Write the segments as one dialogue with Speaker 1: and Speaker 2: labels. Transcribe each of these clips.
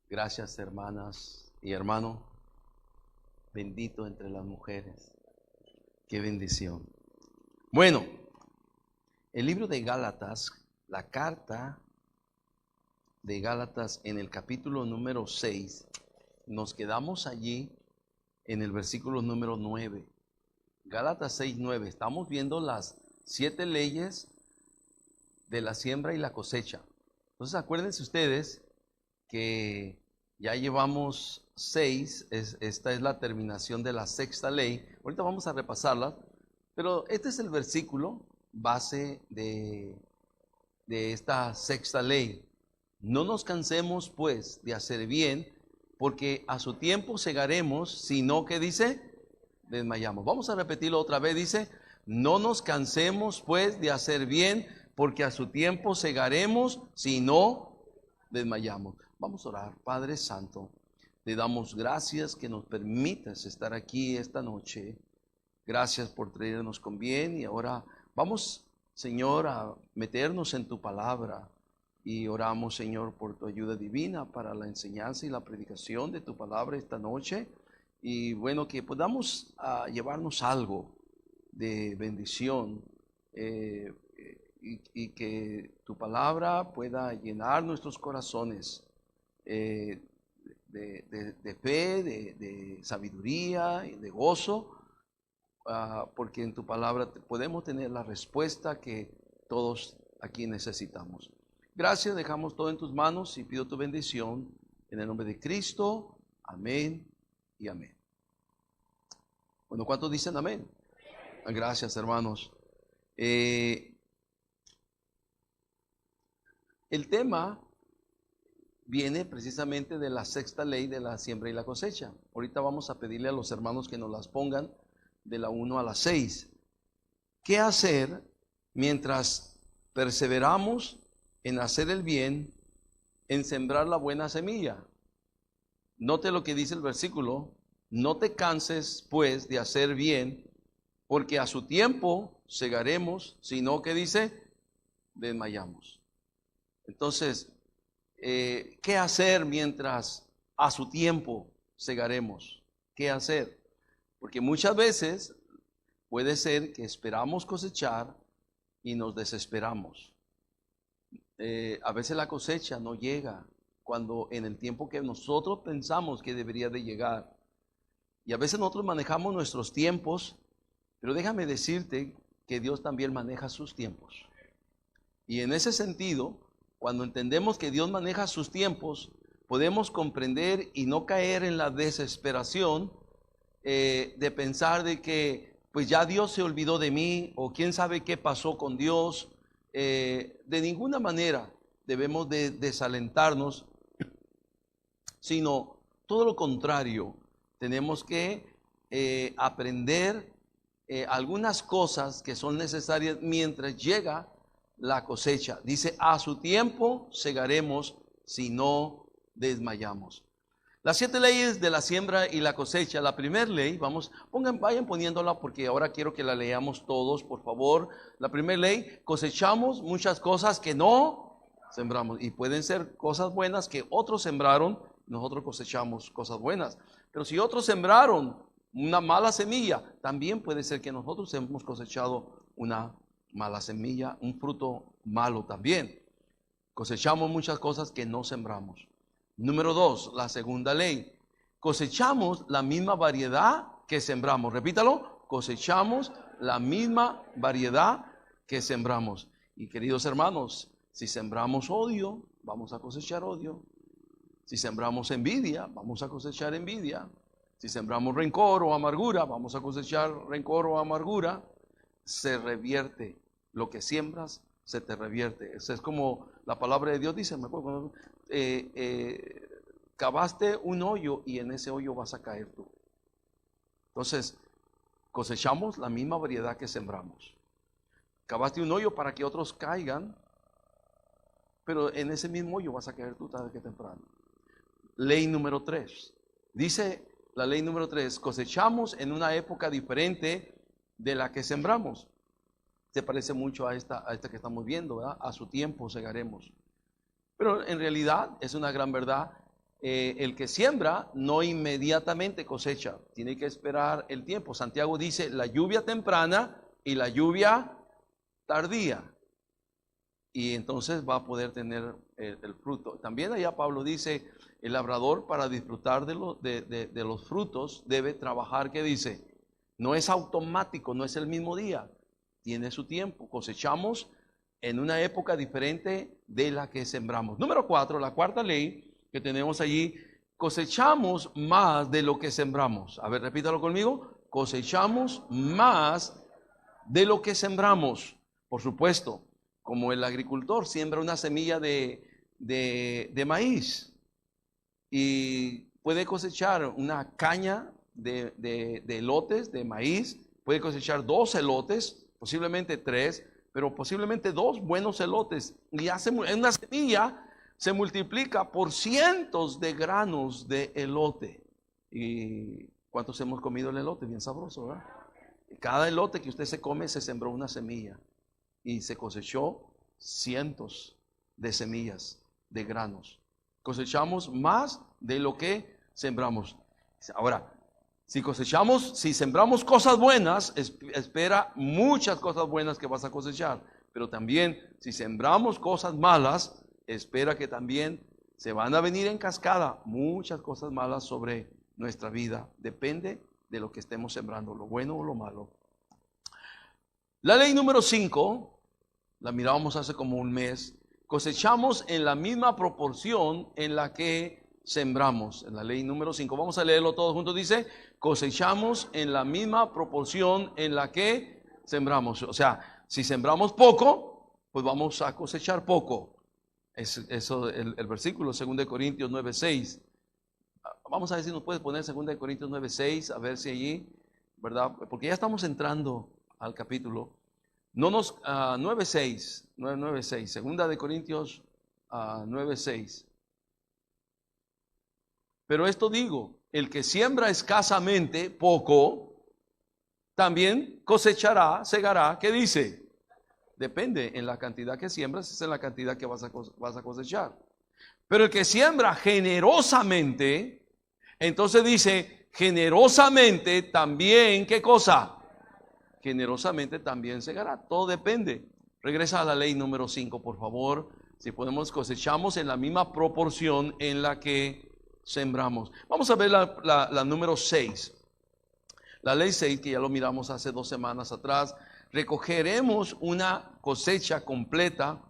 Speaker 1: Gracias, hermanas y hermano. Bendito entre las mujeres. Qué bendición. Bueno, el libro de Gálatas, la carta de Gálatas en el capítulo número 6, nos quedamos allí en el versículo número 9. Gálatas 6:9. Estamos viendo las 7 leyes de la siembra y la cosecha. Entonces acuérdense ustedes que ya llevamos 6, esta es la terminación de la sexta ley. Ahorita vamos a repasarla, pero este es el versículo base de esta sexta ley. No nos cansemos pues de hacer bien, porque a su tiempo segaremos, sino que dice, desmayamos. Vamos a repetirlo otra vez, dice, no nos cansemos pues de hacer bien, porque a su tiempo segaremos, si no desmayamos. Vamos a orar. Padre Santo, te damos gracias que nos permitas estar aquí esta noche. Gracias por traernos con bien y ahora vamos, Señor, a meternos en tu palabra y oramos, Señor, por tu ayuda divina para la enseñanza y la predicación de tu palabra esta noche. Y bueno, que podamos llevarnos algo de bendición y que tu palabra pueda llenar nuestros corazones de fe, de sabiduría y de gozo, porque en tu palabra podemos tener la respuesta que todos aquí necesitamos. Gracias, dejamos todo en tus manos y pido tu bendición en el nombre de Cristo. Amén y amén. Bueno, ¿cuántos dicen amén? Gracias, hermanos. El tema viene precisamente de la sexta ley de la siembra y la cosecha. Ahorita vamos a pedirle a los hermanos que nos las pongan de la 1 a la 6. ¿Qué hacer mientras perseveramos en hacer el bien, en sembrar la buena semilla? Note lo que dice el versículo. No te canses pues de hacer bien, porque a su tiempo segaremos, sino que dice, desmayamos. Entonces, ¿qué hacer mientras a su tiempo segaremos? ¿Qué hacer? Porque muchas veces puede ser que esperamos cosechar y nos desesperamos. A veces la cosecha no llega cuando en el tiempo que nosotros pensamos que debería de llegar. Y a veces nosotros manejamos nuestros tiempos, pero déjame decirte que Dios también maneja sus tiempos. Y en ese sentido, cuando entendemos que Dios maneja sus tiempos, podemos comprender y no caer en la desesperación de pensar de que pues ya Dios se olvidó de mí o quién sabe qué pasó con Dios. De ninguna manera debemos de desalentarnos, sino todo lo contrario. Tenemos que aprender algunas cosas que son necesarias mientras llega la cosecha. Dice, a su tiempo segaremos si no desmayamos. Las 7 leyes de la siembra y la cosecha. La primera ley, vayan poniéndola porque ahora quiero que la leamos todos, por favor. La primera ley, cosechamos muchas cosas que no sembramos. Y pueden ser cosas buenas que otros sembraron, nosotros cosechamos cosas buenas. Pero si otros sembraron una mala semilla, también puede ser que nosotros hemos cosechado una mala semilla, un fruto malo también. Cosechamos muchas cosas que no sembramos. Número 2, la segunda ley. Cosechamos la misma variedad que sembramos. Repítalo, cosechamos la misma variedad que sembramos. Y queridos hermanos, si sembramos odio, vamos a cosechar odio. Si sembramos envidia, vamos a cosechar envidia. Si sembramos rencor o amargura, vamos a cosechar rencor o amargura. Se revierte. Lo que siembras, se te revierte. Eso es como la palabra de Dios dice, me acuerdo, cavaste un hoyo y en ese hoyo vas a caer tú. Entonces, cosechamos la misma variedad que sembramos. Cavaste un hoyo para que otros caigan, pero en ese mismo hoyo vas a caer tú tarde que temprano. Ley número 3. Dice la ley número 3, cosechamos en una época diferente de la que sembramos. Se parece mucho a esta que estamos viendo, ¿verdad? A su tiempo segaremos. Pero en realidad es una gran verdad. el que siembra no inmediatamente cosecha, tiene que esperar el tiempo. Santiago dice la lluvia temprana y la lluvia tardía, y entonces va a poder tener el fruto. También allá Pablo dice, el labrador para disfrutar de los frutos debe trabajar, ¿qué dice? No es automático, no es el mismo día, tiene su tiempo. Cosechamos en una época diferente de la que sembramos. Número 4, la cuarta ley que tenemos allí: cosechamos más de lo que sembramos. A ver, repítalo conmigo: cosechamos más de lo que sembramos. Por supuesto, como el agricultor siembra una semilla de maíz y puede cosechar una caña de elotes, de maíz, puede cosechar 2 elotes, posiblemente 3, pero posiblemente 2 buenos elotes, y hace en una semilla se multiplica por cientos de granos de elote. ¿Y cuántos hemos comido el elote? Bien sabroso, ¿verdad? Cada elote que usted se come se sembró una semilla y se cosechó cientos de semillas, de granos. Cosechamos más de lo que sembramos. Ahora, si sembramos cosas buenas, espera muchas cosas buenas que vas a cosechar. Pero también, si sembramos cosas malas, espera que también se van a venir en cascada muchas cosas malas sobre nuestra vida. Depende de lo que estemos sembrando, lo bueno o lo malo. La ley número 5, la mirábamos hace como un mes. Cosechamos en la misma proporción en la que sembramos. En la ley número 5, vamos a leerlo todos juntos. Dice, cosechamos en la misma proporción en la que sembramos. O sea, si sembramos poco, pues vamos a cosechar poco. Eso, el versículo 2 Corintios 9:6. Vamos a ver si nos puede poner 2 Corintios 9:6, a ver si allí, ¿verdad? Porque ya estamos entrando al capítulo. No nos 9:6, 2 Corintios 9:6. Pero esto digo, el que siembra escasamente poco, también cosechará, segará. ¿Qué dice? Depende, en la cantidad que siembras es en la cantidad que vas a cosechar. Pero el que siembra generosamente, entonces dice, generosamente también, ¿qué cosa? Generosamente también segará. Todo depende. Regresa a la ley número 5, por favor. Si podemos, cosechamos en la misma proporción en la que sembramos. Vamos a ver la número 6. La ley 6, que ya lo miramos hace 2 semanas atrás. Recogeremos una cosecha completa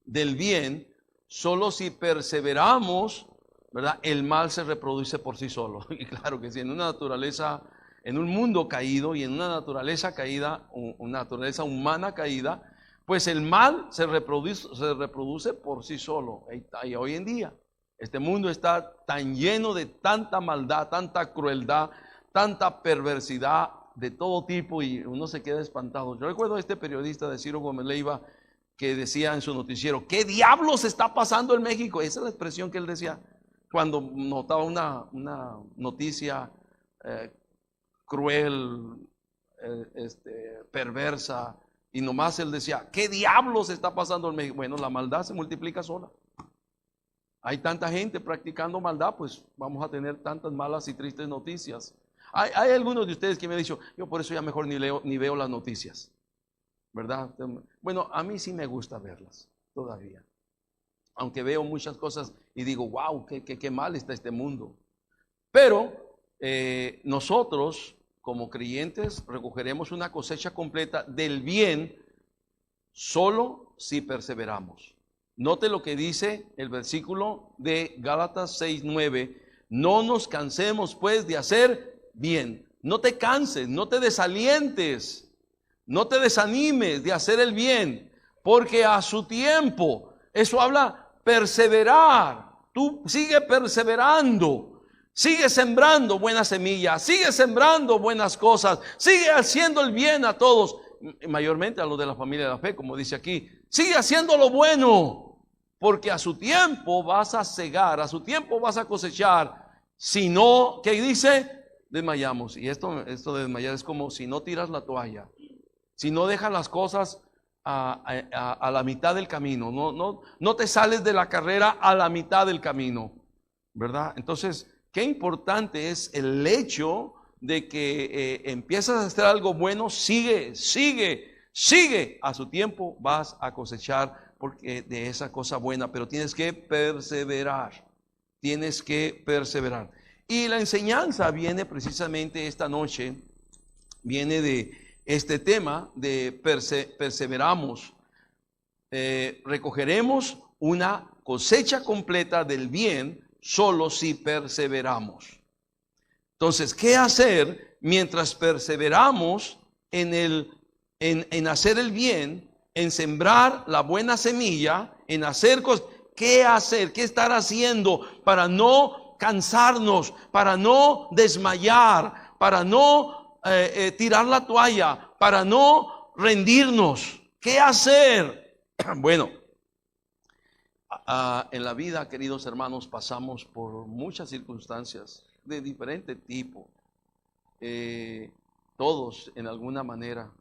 Speaker 1: del bien solo si perseveramos, ¿verdad? El mal se reproduce por sí solo. Y claro que sí, en una naturaleza, en un mundo caído y en una naturaleza caída, una naturaleza humana caída, pues el mal se reproduce por sí solo. Y hoy en día, este mundo está tan lleno de tanta maldad, tanta crueldad, tanta perversidad de todo tipo, y uno se queda espantado. Yo recuerdo a este periodista de Ciro Gómez Leiva que decía en su noticiero, ¿qué diablos está pasando en México? Esa es la expresión que él decía cuando notaba una noticia cruel, perversa, y nomás él decía, ¿qué diablos está pasando en México? Bueno, la maldad se multiplica sola. Hay tanta gente practicando maldad, pues vamos a tener tantas malas y tristes noticias. Hay algunos de ustedes que me han dicho, yo por eso ya mejor ni veo las noticias, ¿verdad? Bueno, a mí sí me gusta verlas todavía, aunque veo muchas cosas y digo, wow, qué mal está este mundo. Pero nosotros, como creyentes, recogeremos una cosecha completa del bien solo si perseveramos. Note lo que dice el versículo de Gálatas 6:9. No nos cansemos pues de hacer bien. No te canses, no te desalientes, no te desanimes de hacer el bien, porque a su tiempo, eso habla perseverar. Tú sigue perseverando, sigue sembrando buenas semillas, sigue sembrando buenas cosas, sigue haciendo el bien a todos, mayormente a los de la familia de la fe, como dice aquí. Sigue haciendo lo bueno, porque a su tiempo vas a segar, a su tiempo vas a cosechar. Si no, ¿qué dice? Desmayamos. Y esto de desmayar es como si no tiras la toalla, si no dejas las cosas a la mitad del camino, no te sales de la carrera a la mitad del camino. ¿verdad? Entonces, qué importante es el hecho de que empiezas a hacer algo bueno, sigue. A su tiempo vas a cosechar porque de esa cosa buena, pero tienes que perseverar. Y la enseñanza viene precisamente esta noche, viene de este tema de perseveramos. Recogeremos una cosecha completa del bien solo si perseveramos. Entonces, ¿qué hacer mientras perseveramos en hacer el bien, en sembrar la buena semilla, en hacer cosas? ¿Qué hacer? ¿Qué estar haciendo para no cansarnos, para no desmayar, para no tirar la toalla, para no rendirnos? ¿Qué hacer? Bueno, en la vida, queridos hermanos, pasamos por muchas circunstancias de diferente tipo. Todos en alguna manera.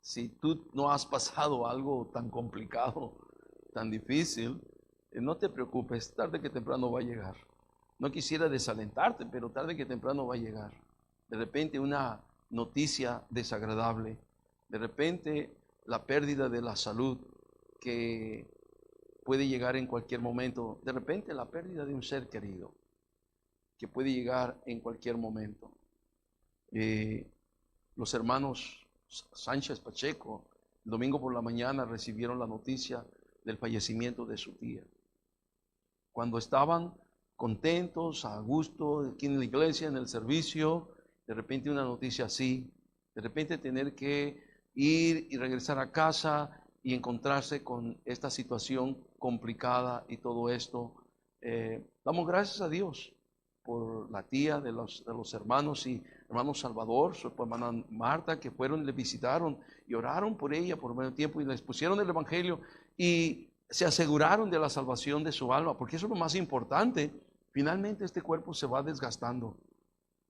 Speaker 1: Si tú no has pasado algo tan complicado, tan difícil, no te preocupes, tarde que temprano va a llegar. No quisiera desalentarte, pero tarde que temprano va a llegar. De repente una noticia desagradable, de repente la pérdida de la salud que puede llegar en cualquier momento, de repente la pérdida de un ser querido que puede llegar en cualquier momento. Los hermanos Sánchez Pacheco, el domingo por la mañana recibieron la noticia del fallecimiento de su tía. Cuando estaban contentos, a gusto, aquí en la iglesia, en el servicio, de repente una noticia así, de repente tener que ir y regresar a casa y encontrarse con esta situación complicada y todo esto. Damos gracias a Dios por la tía de los hermanos y hermano Salvador, su hermana Marta, que fueron, le visitaron y oraron por ella por medio tiempo y les pusieron el evangelio y se aseguraron de la salvación de su alma, porque eso es lo más importante. Finalmente este cuerpo se va desgastando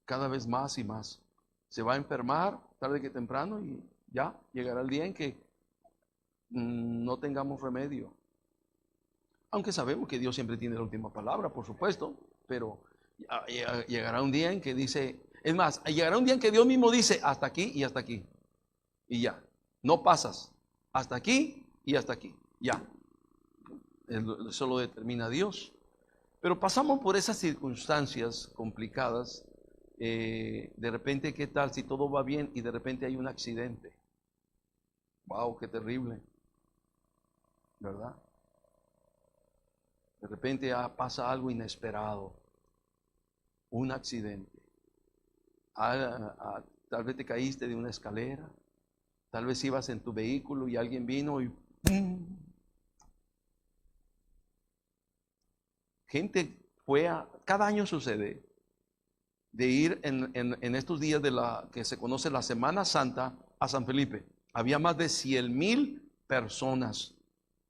Speaker 1: cada vez más y más. Se va a enfermar tarde que temprano y ya llegará el día en que no tengamos remedio. Aunque sabemos que Dios siempre tiene la última palabra, por supuesto, pero llegará un día en que dice, es más, llegará un día en que Dios mismo dice, hasta aquí y hasta aquí. Y ya, no pasas, hasta aquí y hasta aquí, ya. Eso lo determina Dios. Pero pasamos por esas circunstancias complicadas. De repente, ¿qué tal si todo va bien y de repente hay un accidente? Wow, qué terrible, ¿verdad? De repente pasa algo inesperado, un accidente. Tal vez te caíste de una escalera, tal vez ibas en tu vehículo y alguien vino y ¡pum! Gente cada año sucede, de ir en estos días de la que se conoce la Semana Santa a San Felipe. Había más de 100,000 personas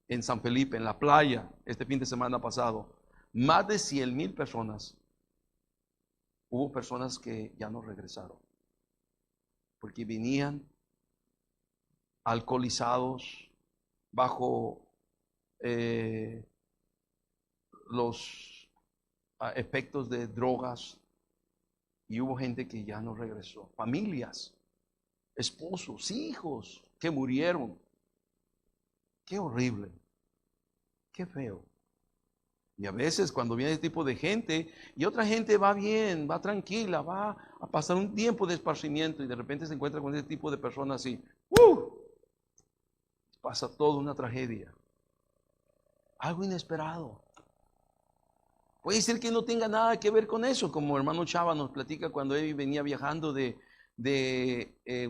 Speaker 1: en San Felipe, en la playa, este fin de semana pasado. Más de 100,000 personas. Hubo personas que ya no regresaron, porque venían alcoholizados, bajo los efectos de drogas, y hubo gente que ya no regresó. Familias, esposos, hijos que murieron. Qué horrible, qué feo. Y a veces cuando viene este tipo de gente y otra gente va bien, va tranquila, va a pasar un tiempo de esparcimiento y de repente se encuentra con este tipo de personas y pasa toda una tragedia. Algo inesperado. Puede ser que no tenga nada que ver con eso, como hermano Chava nos platica cuando él venía viajando de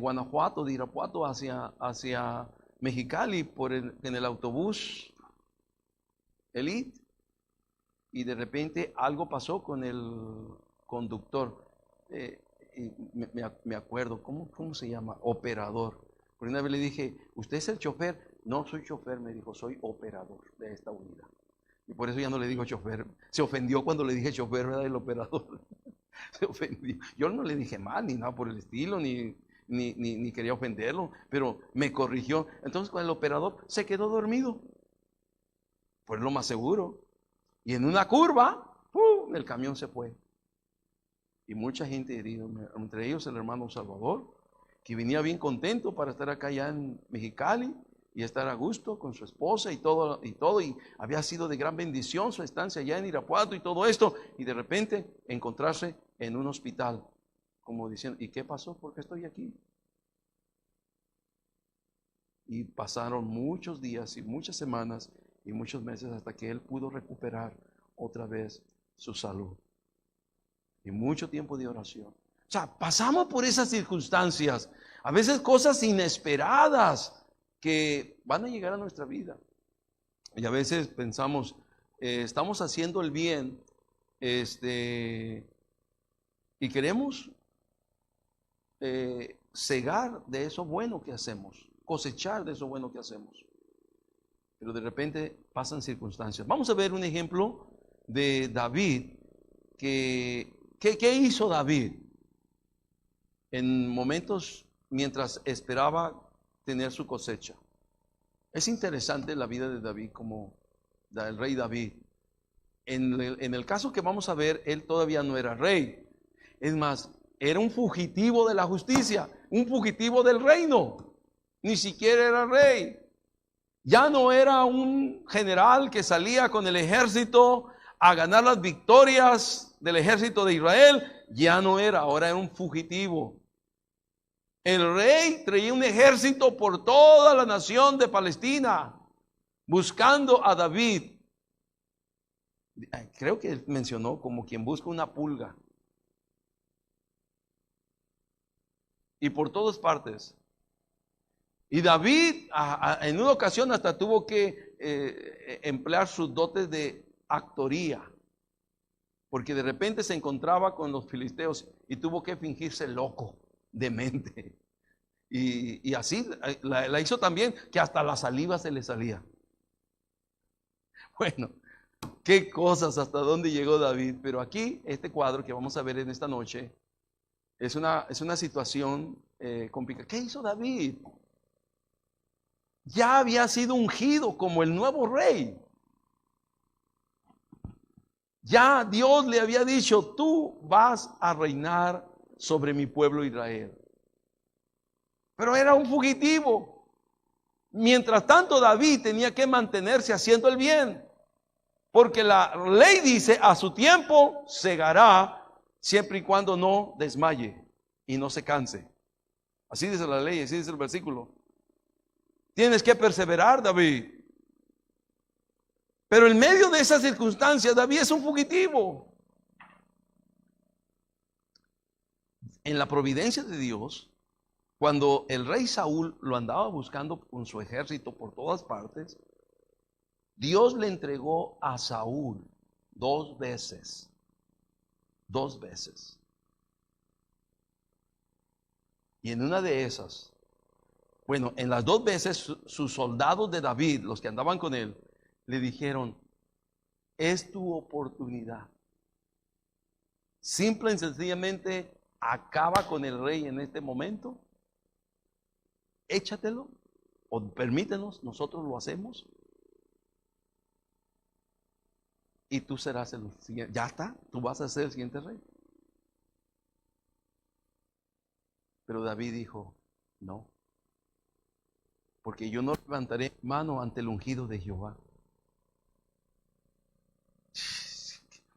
Speaker 1: Guanajuato, de Irapuato hacia Mexicali en el autobús Elite, y de repente algo pasó con el conductor. Me acuerdo, ¿cómo se llama? Operador. Por una vez le dije, ¿usted es el chofer? No soy chofer, me dijo, soy operador de esta unidad. Y por eso ya no le digo chofer. Se ofendió cuando le dije chofer, ¿verdad? El operador. Se ofendió. Yo no le dije mal, ni nada por el estilo, ni quería ofenderlo, pero me corrigió. Entonces, con el operador se quedó dormido. Pues lo más seguro. Y en una curva, ¡pum!, el camión se fue. Y mucha gente herida, entre ellos el hermano Salvador, que venía bien contento para estar acá ya en Mexicali y estar a gusto con su esposa y todo, y había sido de gran bendición su estancia allá en Irapuato y todo esto, y de repente encontrarse en un hospital, como diciendo, ¿y qué pasó? ¿Por qué estoy aquí? Y pasaron muchos días y muchas semanas y muchos meses hasta que él pudo recuperar otra vez su salud. Y mucho tiempo de oración. O sea, pasamos por esas circunstancias, a veces cosas inesperadas que van a llegar a nuestra vida. Y a veces pensamos, estamos haciendo el bien, y queremos cegar de eso bueno que hacemos, cosechar de eso bueno que hacemos. Pero de repente pasan circunstancias. Vamos a ver un ejemplo de David. ¿Qué hizo David en momentos mientras esperaba tener su cosecha? Es interesante la vida de David, como el rey David. En el caso que vamos a ver, él todavía no era rey. Es más, era un fugitivo de la justicia, un fugitivo del reino. Ni siquiera era rey. Ya no era un general que salía con el ejército a ganar las victorias del ejército de Israel. Ya no era, ahora era un fugitivo. El rey traía un ejército por toda la nación de Palestina, buscando a David. Creo que él mencionó como quien busca una pulga. Y por todas partes. Y David en una ocasión hasta tuvo que emplear sus dotes de actoría, porque de repente se encontraba con los filisteos y tuvo que fingirse loco, demente. Y así la hizo también, que hasta la saliva se le salía. Bueno, qué cosas, hasta dónde llegó David. Pero aquí, este cuadro que vamos a ver en esta noche, es una situación complicada. ¿Qué hizo David? Ya había sido ungido como el nuevo rey. Ya Dios le había dicho, tú vas a reinar sobre mi pueblo Israel. Pero era un fugitivo. Mientras tanto, David tenía que mantenerse haciendo el bien. Porque la ley dice, a su tiempo segará, siempre y cuando no desmaye y no se canse. Así dice la ley, así dice el versículo. Tienes que perseverar, David. Pero en medio de esas circunstancias, David es un fugitivo. En la providencia de Dios, cuando el rey Saúl lo andaba buscando con su ejército por todas partes, Dios le entregó a Saúl 2 veces. 2 veces. Y en una de esas, bueno, en las 2 veces sus soldados de David, los que andaban con él, le dijeron, es tu oportunidad. Simple y sencillamente acaba con el rey en este momento. Échatelo o permítenos, nosotros lo hacemos. Y tú serás el siguiente. Ya está, tú vas a ser el siguiente rey. Pero David dijo, no. Porque yo no levantaré mano ante el ungido de Jehová.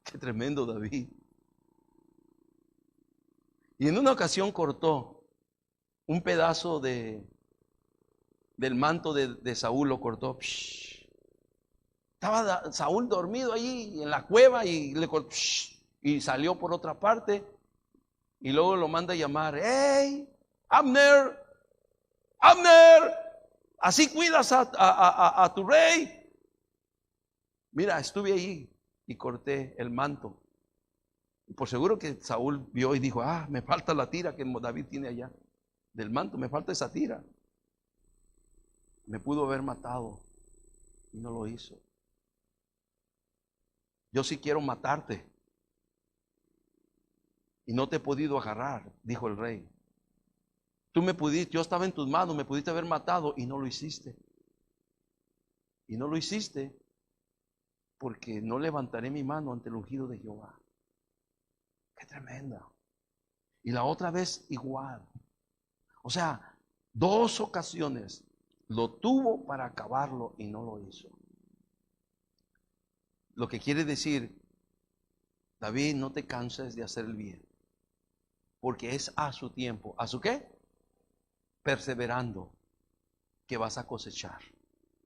Speaker 1: Qué tremendo David. Y en una ocasión cortó un pedazo del manto de Saúl, lo cortó. Estaba Saúl dormido allí en la cueva y le cortó, y salió por otra parte. Y luego lo manda a llamar. ¡Hey, Abner! ¡Abner! ¿Así cuidas a tu rey? Mira, estuve allí y corté el manto. Y por seguro que Saúl vio y dijo, me falta la tira que David tiene allá. Del manto, me falta esa tira. Me pudo haber matado y no lo hizo. Yo sí quiero matarte. Y no te he podido agarrar, dijo el rey. Tú me pudiste, yo estaba en tus manos, me pudiste haber matado y no lo hiciste. Y no lo hiciste. porque no levantaré mi mano ante el ungido de Jehová. Qué tremenda. Y la otra vez igual. O sea, 2 ocasiones lo tuvo para acabarlo y no lo hizo. Lo que quiere decir, David, no te canses de hacer el bien, porque es a su tiempo. ¿A su qué? Perseverando, que vas a cosechar.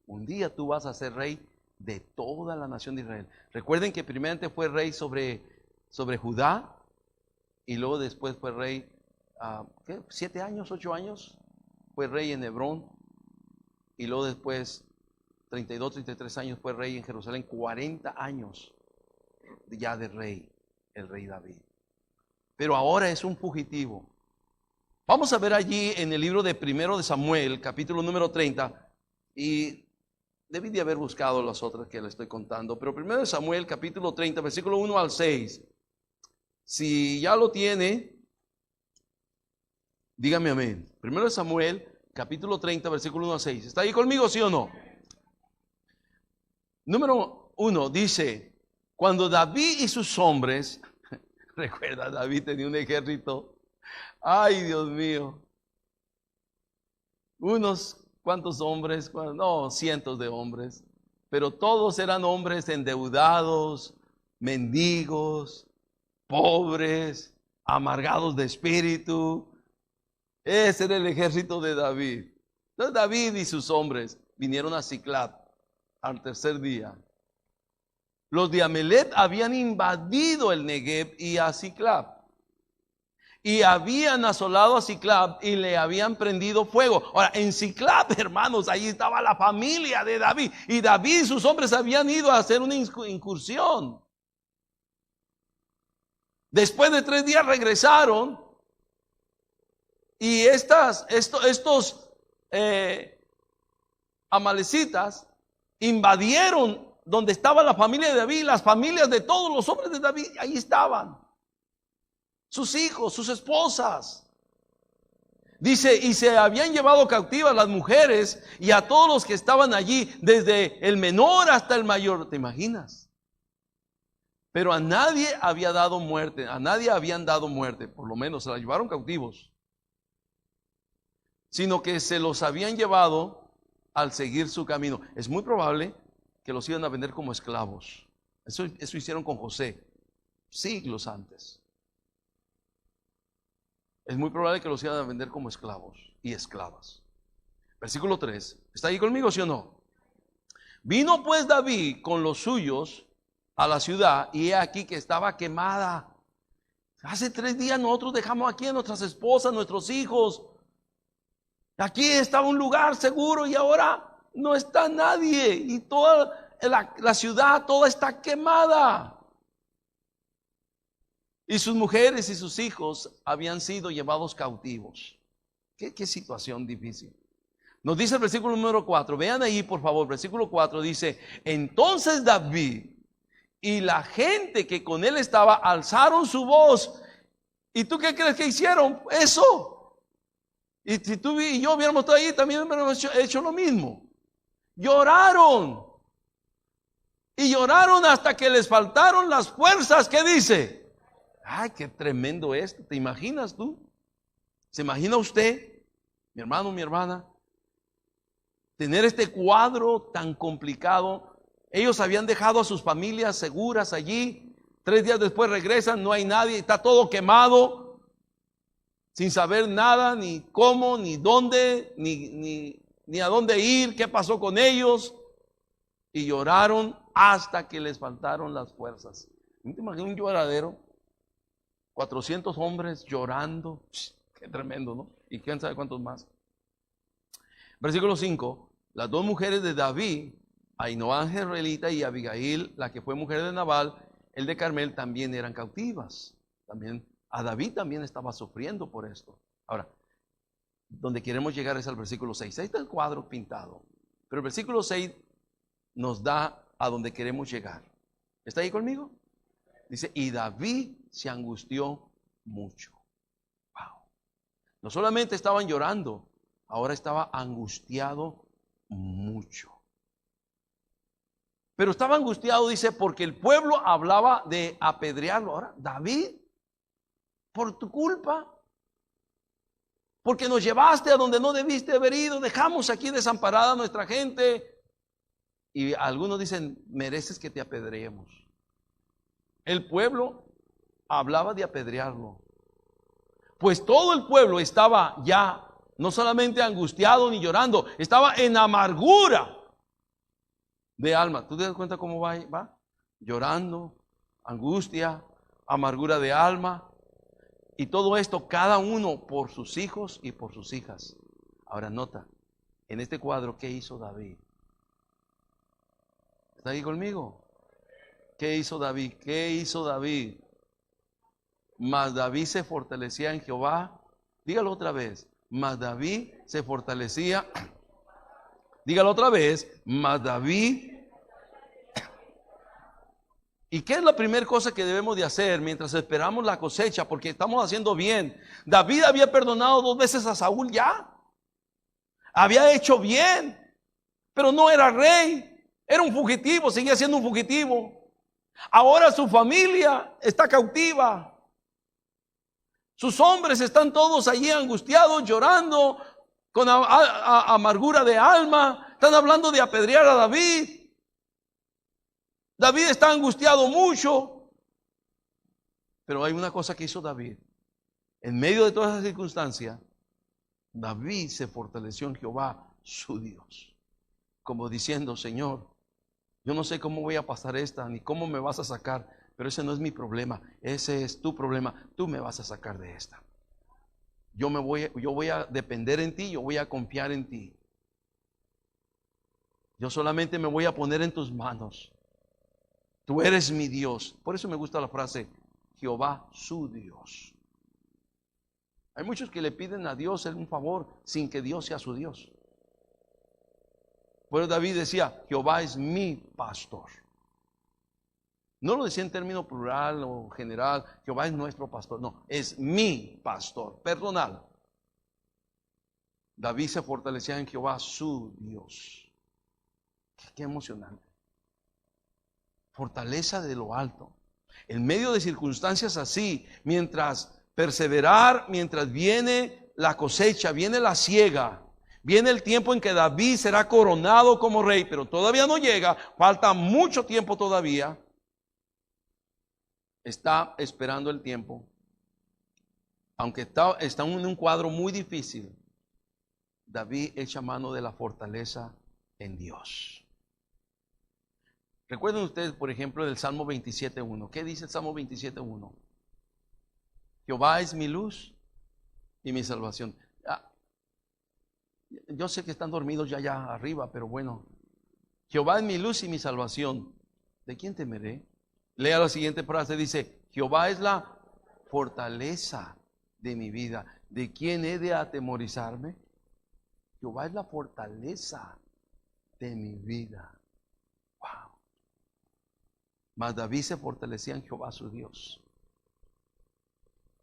Speaker 1: Un día tú vas a ser rey de toda la nación de Israel. Recuerden que primeramente fue rey sobre Judá, y luego después fue rey, ¿qué? 7 años, 8 años, fue rey en Hebrón, y luego después 32, 33 años fue rey en Jerusalén, 40 años ya de rey, el rey David. Pero ahora es un fugitivo. Vamos a ver allí en el libro de 1 de Samuel, capítulo número 30, y debí de haber buscado las otras que le estoy contando, pero 1 de Samuel, capítulo 30, versículo 1 al 6. Si ya lo tiene, dígame amén. 1 de Samuel, capítulo 30, versículo 1 al 6. ¿Está ahí conmigo, sí o no? Número 1 dice: cuando David y sus hombres, recuerda, David tenía un ejército, ay Dios mío, unos cuantos hombres, no, cientos de hombres, pero todos eran hombres endeudados, mendigos, pobres, amargados de espíritu. Ese era el ejército de David. Entonces David y sus hombres vinieron a Siclag al tercer día. Los de Amelet habían invadido el Negev y a Siclag, y habían asolado a Siclag y le habían prendido fuego. Ahora, en Siclag, hermanos, ahí estaba la familia de David, y David y sus hombres habían ido a hacer una incursión. Después de 3 días regresaron, y estos amalecitas invadieron donde estaba la familia de David. Las familias de todos los hombres de David ahí estaban, sus hijos, sus esposas. Dice, y se habían llevado cautivas las mujeres y a todos los que estaban allí, desde el menor hasta el mayor. ¿Te imaginas? Pero a nadie había dado muerte, a nadie habían dado muerte, por lo menos se la llevaron cautivos, sino que se los habían llevado al seguir su camino. Es muy probable que los iban a vender como esclavos. Eso hicieron con José siglos antes. Es muy probable que los iban a vender como esclavos y esclavas. Versículo 3. ¿Está ahí conmigo, sí o no? Vino pues David con los suyos a la ciudad, y he aquí que estaba quemada. Hace 3 días nosotros dejamos aquí a nuestras esposas, nuestros hijos. Aquí estaba un lugar seguro, y ahora no está nadie, y toda la ciudad toda está quemada. Y sus mujeres y sus hijos habían sido llevados cautivos. Qué situación difícil. Nos dice el versículo número 4. Vean ahí, por favor, versículo 4 dice: entonces David y la gente que con él estaba alzaron su voz. ¿Y tú qué crees que hicieron? Eso. Y si tú y yo hubiéramos estado ahí, también hubiéramos hecho lo mismo. Lloraron. Y lloraron hasta que les faltaron las fuerzas. ¿Qué dice? Ay, qué tremendo esto. ¿Te imaginas tú? ¿Se imagina usted, mi hermano, mi hermana, tener este cuadro tan complicado? Ellos habían dejado a sus familias seguras allí. 3 días después regresan, no hay nadie, está todo quemado, sin saber nada, ni cómo, ni dónde, ni a dónde ir, qué pasó con ellos. Y lloraron hasta que les faltaron las fuerzas. ¿No te imaginas un lloradero? 400 hombres llorando. Qué tremendo, ¿no? Y quién sabe cuántos más. Versículo 5. Las 2 mujeres de David, Ahinoam jezreelita y Abigail, la que fue mujer de Nabal, el de Carmel, también eran cautivas. También a David también estaba sufriendo por esto. Ahora, donde queremos llegar es al versículo 6. Ahí está el cuadro pintado, pero el versículo 6 nos da a donde queremos llegar. ¿Está ahí conmigo? Dice: y David se angustió mucho. Wow. No solamente estaban llorando, ahora estaba angustiado mucho. Pero estaba angustiado, dice, porque el pueblo hablaba de apedrearlo. Ahora, David, por tu culpa, porque nos llevaste a donde no debiste haber ido, dejamos aquí desamparada a nuestra gente. Y algunos dicen, mereces que te apedreemos. El pueblo hablaba de apedrearlo. Pues todo el pueblo estaba ya, no solamente angustiado ni llorando, estaba en amargura de alma. ¿Tú te das cuenta cómo va? Llorando, angustia, amargura de alma. Y todo esto, cada uno por sus hijos y por sus hijas. Ahora nota, en este cuadro, ¿qué hizo David? ¿Está ahí conmigo? ¿Qué hizo David? ¿Qué hizo David? Mas David se fortalecía en Jehová. Dígalo otra vez. Mas David se fortalecía. Dígalo otra vez. Mas David. ¿Y qué es la primera cosa que debemos de hacer mientras esperamos la cosecha? Porque estamos haciendo bien. David había perdonado 2 veces a Saúl ya. Había hecho bien. Pero no era rey. Era un fugitivo, seguía siendo un fugitivo. Ahora su familia está cautiva. Sus hombres están todos allí angustiados, llorando, con amargura de alma. Están hablando de apedrear a David. David está angustiado mucho. Pero hay una cosa que hizo David. En medio de todas esas circunstancias, David se fortaleció en Jehová, su Dios. Como diciendo, Señor, yo no sé cómo voy a pasar esta, ni cómo me vas a sacar, pero ese no es mi problema, ese es tu problema. Tú me vas a sacar de esta. Yo voy a depender en ti, yo voy a confiar en ti. Yo solamente me voy a poner en tus manos. Tú eres mi Dios. Por eso me gusta la frase, Jehová su Dios. Hay muchos que le piden a Dios un favor sin que Dios sea su Dios. Por eso David decía, Jehová es mi pastor. No lo decía en término plural o general, Jehová es nuestro pastor. No, es mi pastor, personal. David se fortalecía en Jehová su Dios. Qué emocionante. Fortaleza de lo alto. En medio de circunstancias así, mientras perseverar, mientras viene la cosecha, viene la siega, viene el tiempo en que David será coronado como rey, pero todavía no llega, falta mucho tiempo todavía. Está esperando el tiempo. Aunque está en un cuadro muy difícil, David echa mano de la fortaleza en Dios. Recuerden ustedes, por ejemplo, del Salmo 27.1. ¿Qué dice el Salmo 27.1? Jehová es mi luz y mi salvación. Yo sé que están dormidos ya allá arriba, pero bueno. Jehová es mi luz y mi salvación. ¿De quién temeré? Lea la siguiente frase, dice, Jehová es la fortaleza de mi vida. ¿De quién he de atemorizarme? Jehová es la fortaleza de mi vida. Wow. Mas David se fortalecía en Jehová su Dios.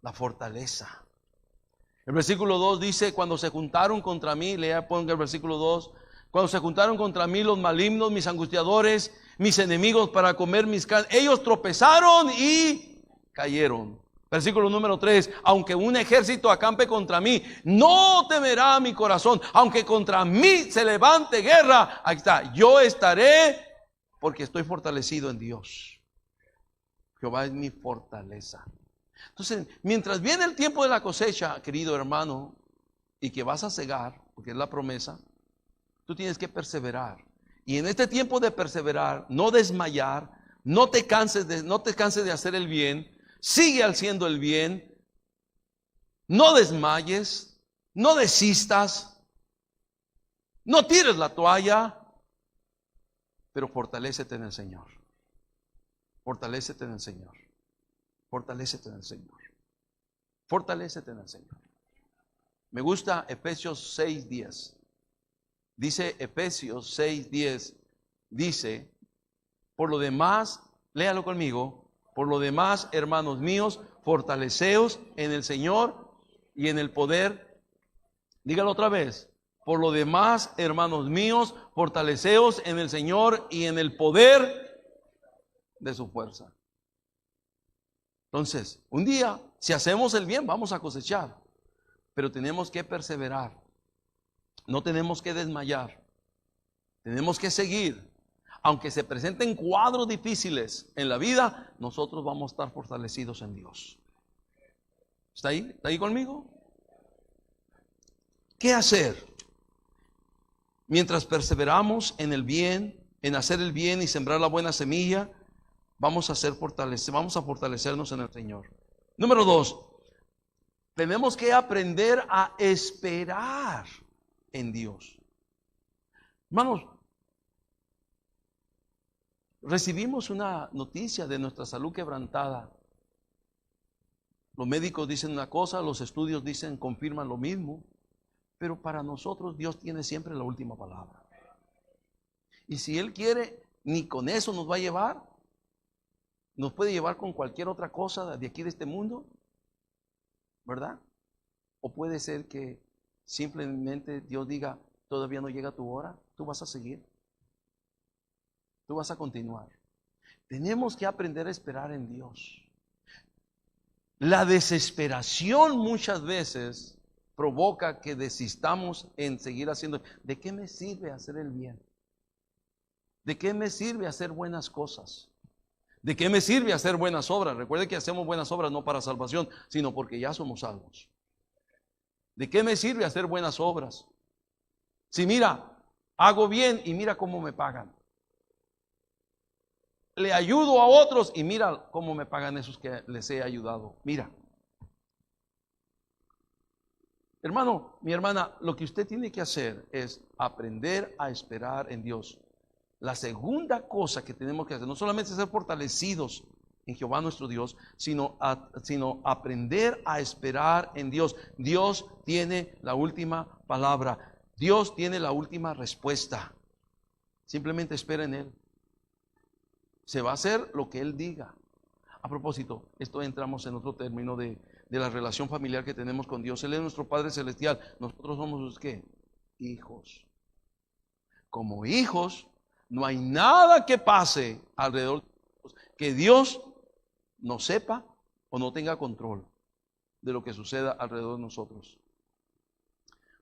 Speaker 1: La fortaleza. El versículo 2 dice, cuando se juntaron contra mí, ponga el versículo 2, cuando se juntaron contra mí los malignos, mis angustiadores, mis enemigos para comer mis carnes, ellos tropezaron y cayeron. Versículo número 3, aunque un ejército acampe contra mí, no temerá mi corazón, aunque contra mí se levante guerra, ahí está, yo estaré porque estoy fortalecido en Dios. Jehová es mi fortaleza. Entonces, mientras viene el tiempo de la cosecha, querido hermano, y que vas a cegar, porque es la promesa, tú tienes que perseverar. Y en este tiempo de perseverar, no desmayar, no te canses de hacer el bien, sigue haciendo el bien, no desmayes, no desistas, no tires la toalla, pero fortalécete en el Señor. Fortalécete en el Señor. Fortalécete en el Señor. Fortalécete en el Señor. Me gusta Efesios 6:10. Dice Efesios 6:10. Dice, por lo demás, léalo conmigo. Por lo demás, hermanos míos, fortaleceos en el Señor y en el poder. Dígalo otra vez. Por lo demás, hermanos míos, fortaleceos en el Señor y en el poder de su fuerza. Entonces, un día, si hacemos el bien, vamos a cosechar. Pero tenemos que perseverar. No tenemos que desmayar. Tenemos que seguir. Aunque se presenten cuadros difíciles en la vida, nosotros vamos a estar fortalecidos en Dios. ¿Está ahí? ¿Está ahí conmigo? ¿Qué hacer? Mientras perseveramos en el bien, en hacer el bien y sembrar la buena semilla, vamos a fortalecernos en el Señor. Número 2, tenemos que aprender a esperar en Dios. Hermanos, recibimos una noticia de nuestra salud quebrantada. Los médicos dicen una cosa, los estudios confirman lo mismo. Pero para nosotros Dios tiene siempre la última palabra. Y si Él quiere, ni con eso nos va a llevar. Nos puede llevar con cualquier otra cosa de aquí de este mundo, ¿verdad? O puede ser que simplemente Dios diga, todavía no llega tu hora, tú vas a seguir. Tú vas a continuar. Tenemos que aprender a esperar en Dios. La desesperación muchas veces provoca que desistamos en seguir haciendo. ¿De qué me sirve hacer el bien? ¿De qué me sirve hacer buenas cosas? ¿De qué me sirve hacer buenas obras? Recuerde que hacemos buenas obras no para salvación, sino porque ya somos salvos. ¿De qué me sirve hacer buenas obras? Si mira, hago bien y mira cómo me pagan. Le ayudo a otros y mira cómo me pagan esos que les he ayudado. Mira. Hermano, mi hermana, lo que usted tiene que hacer es aprender a esperar en Dios. La segunda cosa que tenemos que hacer, no solamente ser fortalecidos en Jehová nuestro Dios, sino aprender a esperar en Dios. Dios tiene la última palabra. Dios tiene la última respuesta. Simplemente espera en Él. Se va a hacer lo que Él diga. A propósito, esto entramos en otro término de la relación familiar que tenemos con Dios. Él es nuestro Padre Celestial. Nosotros somos los ¿qué? Hijos. Como hijos, no hay nada que pase alrededor de nosotros que Dios no sepa o no tenga control de lo que suceda alrededor de nosotros.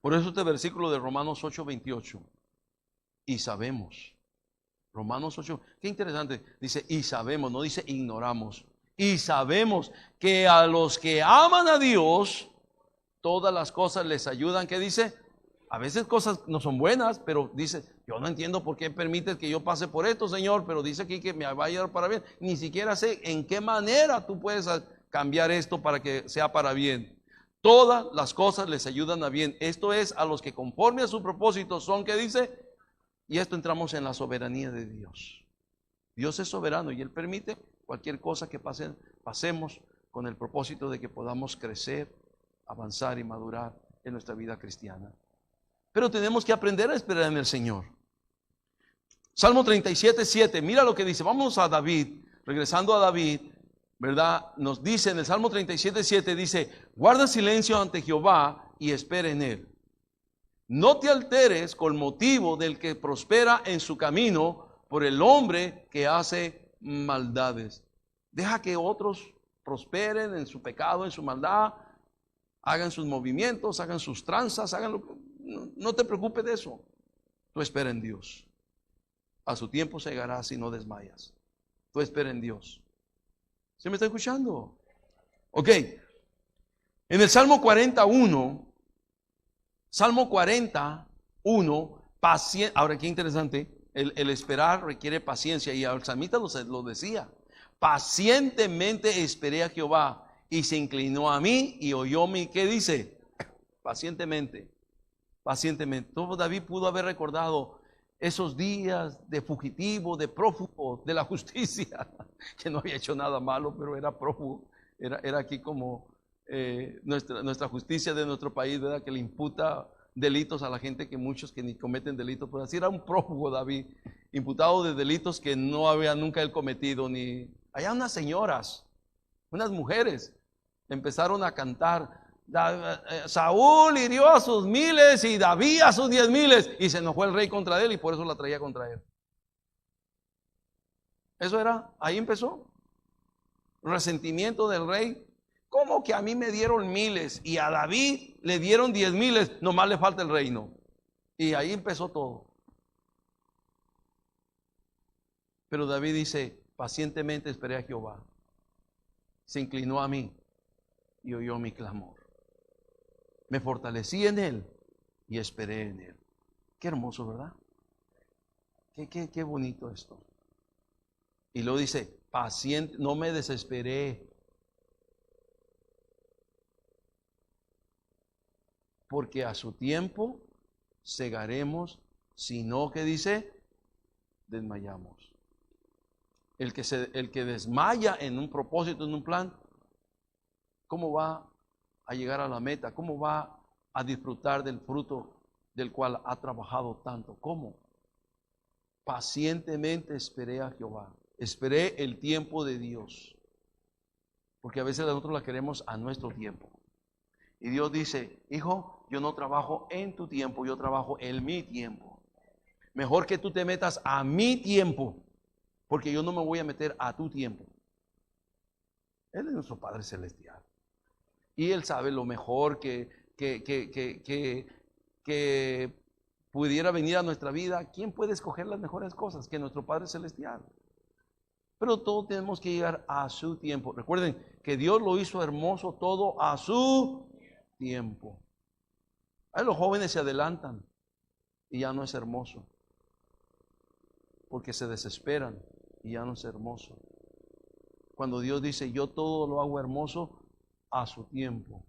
Speaker 1: Por eso este versículo de Romanos 8:28. Y sabemos. Romanos 8, qué interesante. Dice, y sabemos, no dice ignoramos. Y sabemos que a los que aman a Dios, todas las cosas les ayudan. ¿Qué dice? A veces cosas no son buenas, pero dice, yo no entiendo por qué permites que yo pase por esto, Señor, pero dice aquí que me va a ayudar para bien. Ni siquiera sé en qué manera tú puedes cambiar esto para que sea para bien. Todas las cosas les ayudan a bien. Esto es a los que conforme a su propósito son, ¿qué dice? Y esto entramos en la soberanía de Dios. Dios es soberano y Él permite cualquier cosa que pasemos con el propósito de que podamos crecer, avanzar y madurar en nuestra vida cristiana. Pero tenemos que aprender a esperar en el Señor. Salmo 37:7, mira lo que dice. Vamos a David, regresando a David, ¿verdad? Nos dice en el Salmo 37:7, dice, guarda silencio ante Jehová y espera en Él. No te alteres con motivo del que prospera en su camino por el hombre que hace maldades. Deja que otros prosperen en su pecado, en su maldad, hagan sus movimientos, hagan sus tranzas, no te preocupes de eso. Tú espera en Dios. A su tiempo llegará si no desmayas. Tú espera en Dios. ¿Se me está escuchando? Ok. En el Salmo 41, ahora qué interesante, el esperar requiere paciencia y el salmista lo decía. Pacientemente esperé a Jehová y se inclinó a mí y oyó mi, ¿qué dice? Pacientemente. Todo David pudo haber recordado esos días de fugitivo, de prófugo de la justicia, que no había hecho nada malo, pero era prófugo. Era aquí como nuestra justicia de nuestro país, ¿verdad? Que le imputa delitos a la gente que muchos que ni cometen delitos. Pues así era un prófugo David, imputado de delitos que no había nunca él cometido. Allá unas señoras, unas mujeres, empezaron a cantar Saúl hirió a sus miles y David a sus 10,000, y se enojó el rey contra él y por eso la traía contra él. Eso era, ahí empezó. Resentimiento del rey. ¿Cómo que a mí me dieron miles y a David le dieron 10,000? Nomás le falta el reino. Y ahí empezó todo. Pero David dice, pacientemente esperé a Jehová. Se inclinó a mí y oyó mi clamor. Me fortalecí en él y esperé en él. Qué hermoso, ¿verdad? Qué bonito esto. Y luego dice, paciente, no me desesperé. Porque a su tiempo segaremos, sino que dice, desmayamos. El que desmaya en un propósito, en un plan, ¿cómo va a llegar a la meta? ¿Cómo va a disfrutar del fruto del cual ha trabajado tanto? ¿Cómo? Pacientemente esperé a Jehová. Esperé el tiempo de Dios. Porque a veces nosotros la queremos a nuestro tiempo. Y Dios dice, hijo, yo no trabajo en tu tiempo, yo trabajo en mi tiempo. Mejor que tú te metas a mi tiempo, porque yo no me voy a meter a tu tiempo. Él es nuestro Padre Celestial. Y Él sabe lo mejor que pudiera venir a nuestra vida. ¿Quién puede escoger las mejores cosas que nuestro Padre Celestial? Pero todo tenemos que llegar a su tiempo. Recuerden que Dios lo hizo hermoso todo a su tiempo. Ahí los jóvenes se adelantan y ya no es hermoso. Porque se desesperan y ya no es hermoso. Cuando Dios dice, yo todo lo hago hermoso a su tiempo.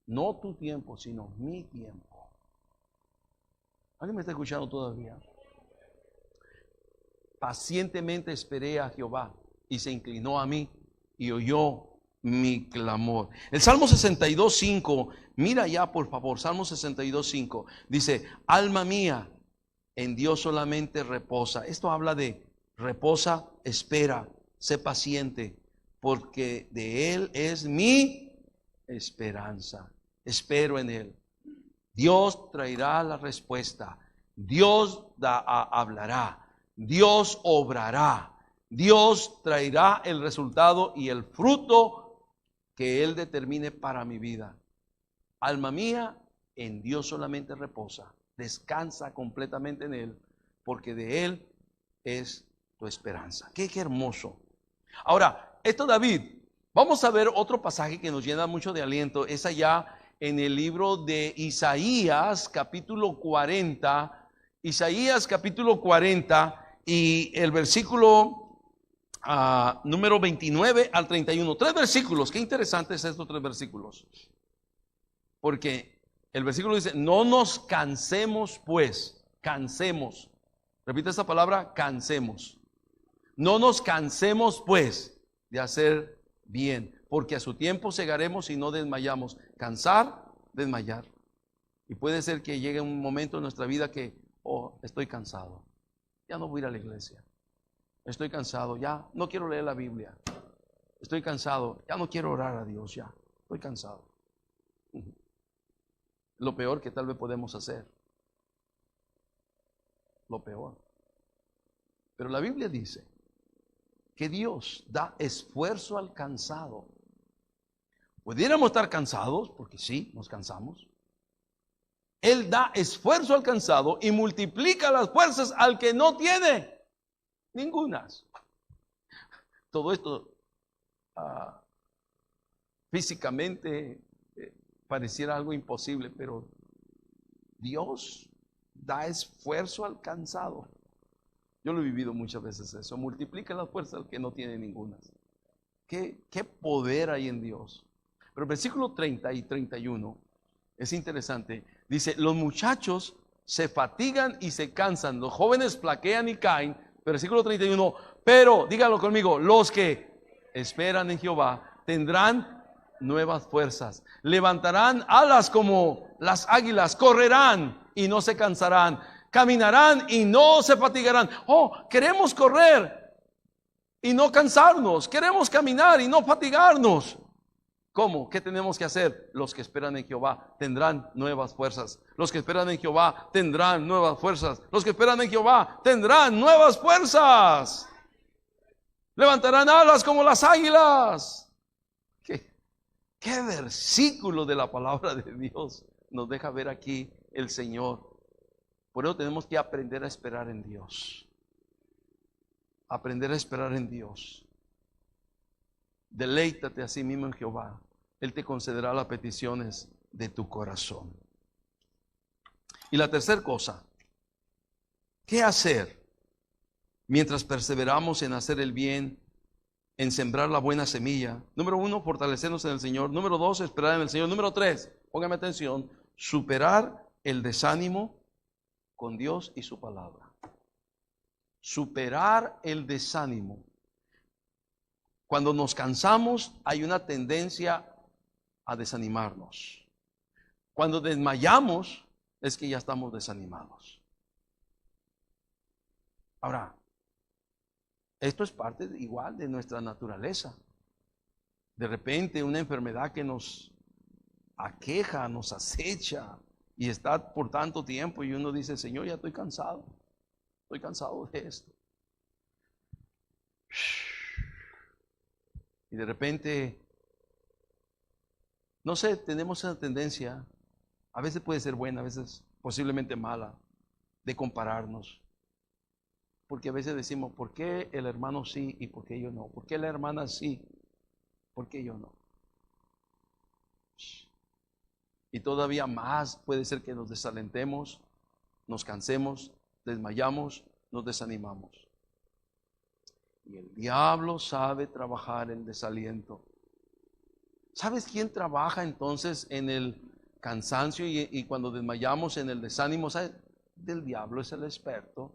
Speaker 1: No tu tiempo, sino mi tiempo. ¿Alguien me está escuchando todavía? Pacientemente esperé a Jehová y se inclinó a mí y oyó mi clamor. El Salmo 62:5, mira ya por favor, Salmo 62:5, dice, alma mía, en Dios solamente reposa. Esto habla de reposa, espera, sé paciente, porque de Él es mi esperanza. Espero en Él. Dios traerá la respuesta. Dios hablará. Dios obrará. Dios traerá el resultado y el fruto que Él determine para mi vida. Alma mía, en Dios solamente reposa. Descansa completamente en Él, porque de Él es tu esperanza. Qué hermoso. Ahora, esto David, vamos a ver otro pasaje que nos llena mucho de aliento. Es allá en el libro de Isaías, capítulo 40. Isaías, capítulo 40 y el versículo número 29 al 31. 3 versículos. Qué interesantes estos 3 versículos. Porque el versículo dice, no nos cansemos pues, cansemos. Repite esta palabra, cansemos. No nos cansemos pues de hacer bien, porque a su tiempo segaremos y no desmayamos. Cansar, desmayar. Y puede ser que llegue un momento en nuestra vida que, estoy cansado. Ya no voy a ir a la iglesia. Estoy cansado, ya no quiero leer la Biblia. Estoy cansado, ya no quiero orar a Dios, ya. Estoy cansado. Lo peor que tal vez podemos hacer. Lo peor. Pero la Biblia dice que Dios da esfuerzo al cansado. Pudiéramos estar cansados, porque sí, nos cansamos. Él da esfuerzo al cansado y multiplica las fuerzas al que no tiene ningunas. Todo esto físicamente pareciera algo imposible, pero Dios da esfuerzo al cansado. Yo lo he vivido muchas veces eso. Multiplica las fuerzas al que no tiene ningunas. Qué poder hay en Dios. Pero el versículo 30 y 31 es interesante. Dice, los muchachos se fatigan y se cansan, los jóvenes flaquean y caen. Versículo 31, pero, díganlo conmigo, los que esperan en Jehová tendrán nuevas fuerzas, levantarán alas como las águilas, correrán y no se cansarán, caminarán y no se fatigarán. Queremos correr y no cansarnos, queremos caminar y no fatigarnos. ¿Cómo? ¿Qué tenemos que hacer? Los que esperan en Jehová tendrán nuevas fuerzas. Los que esperan en Jehová tendrán nuevas fuerzas. Los que esperan en Jehová tendrán nuevas fuerzas. Levantarán alas como las águilas. ¿Qué versículo de la palabra de Dios nos deja ver aquí el Señor? Por eso tenemos que aprender a esperar en Dios. Aprender a esperar en Dios. Deleítate a sí mismo en Jehová. Él te concederá las peticiones de tu corazón. Y la tercera cosa, ¿qué hacer mientras perseveramos en hacer el bien, en sembrar la buena semilla? Número 1, fortalecernos en el Señor. Número 2, esperar en el Señor. Número 3, póngame atención, superar el desánimo con Dios y su palabra. Superar el desánimo. Cuando nos cansamos, hay una tendencia a desanimarnos. Cuando desmayamos, es que ya estamos desanimados. Ahora, esto es parte igual de nuestra naturaleza. De repente, una enfermedad que nos aqueja, nos acecha y está por tanto tiempo, y uno dice: Señor, ya estoy cansado de esto. Y de repente, no sé, tenemos esa tendencia, a veces puede ser buena, a veces posiblemente mala, de compararnos. Porque a veces decimos: ¿por qué el hermano sí y por qué yo no? ¿Por qué la hermana sí? ¿Por qué yo no? Y todavía más puede ser que nos desalentemos, nos cansemos, desmayamos, nos desanimamos. Y el diablo sabe trabajar el desaliento. ¿Sabes quién trabaja entonces en el cansancio y cuando desmayamos en el desánimo? ¿Sabes? El diablo es el experto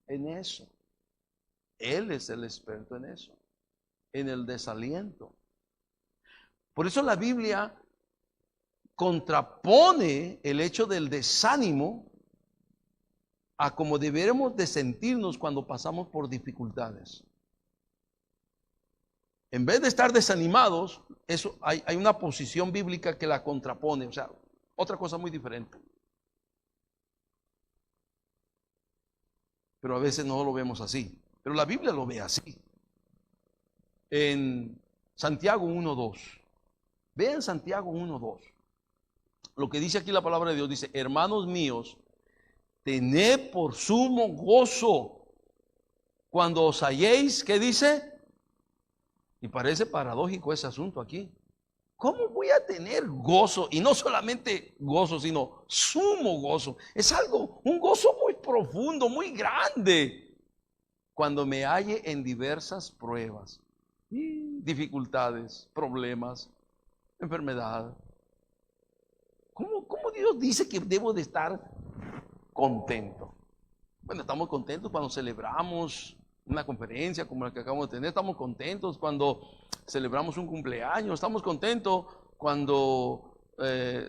Speaker 1: en eso. Él es el experto en eso, en el desaliento. Por eso la Biblia contrapone el hecho del desánimo a cómo deberemos de sentirnos cuando pasamos por dificultades. En vez de estar desanimados, eso hay una posición bíblica que la contrapone, o sea, otra cosa muy diferente. Pero a veces no lo vemos así. Pero la Biblia lo ve así. En Santiago 1:2. Vean Santiago 1:2. Lo que dice aquí la palabra de Dios dice: hermanos míos, tened por sumo gozo cuando os halléis, ¿qué dice? Y parece paradójico ese asunto aquí. ¿Cómo voy a tener gozo? Y no solamente gozo, sino sumo gozo. Es algo, un gozo muy profundo, muy grande. Cuando me halle en diversas pruebas, dificultades, problemas, enfermedad. ¿Cómo Dios dice que debo de estar contento? Bueno, estamos contentos cuando celebramos una conferencia como la que acabamos de tener. Estamos contentos cuando celebramos un cumpleaños. Estamos contentos cuando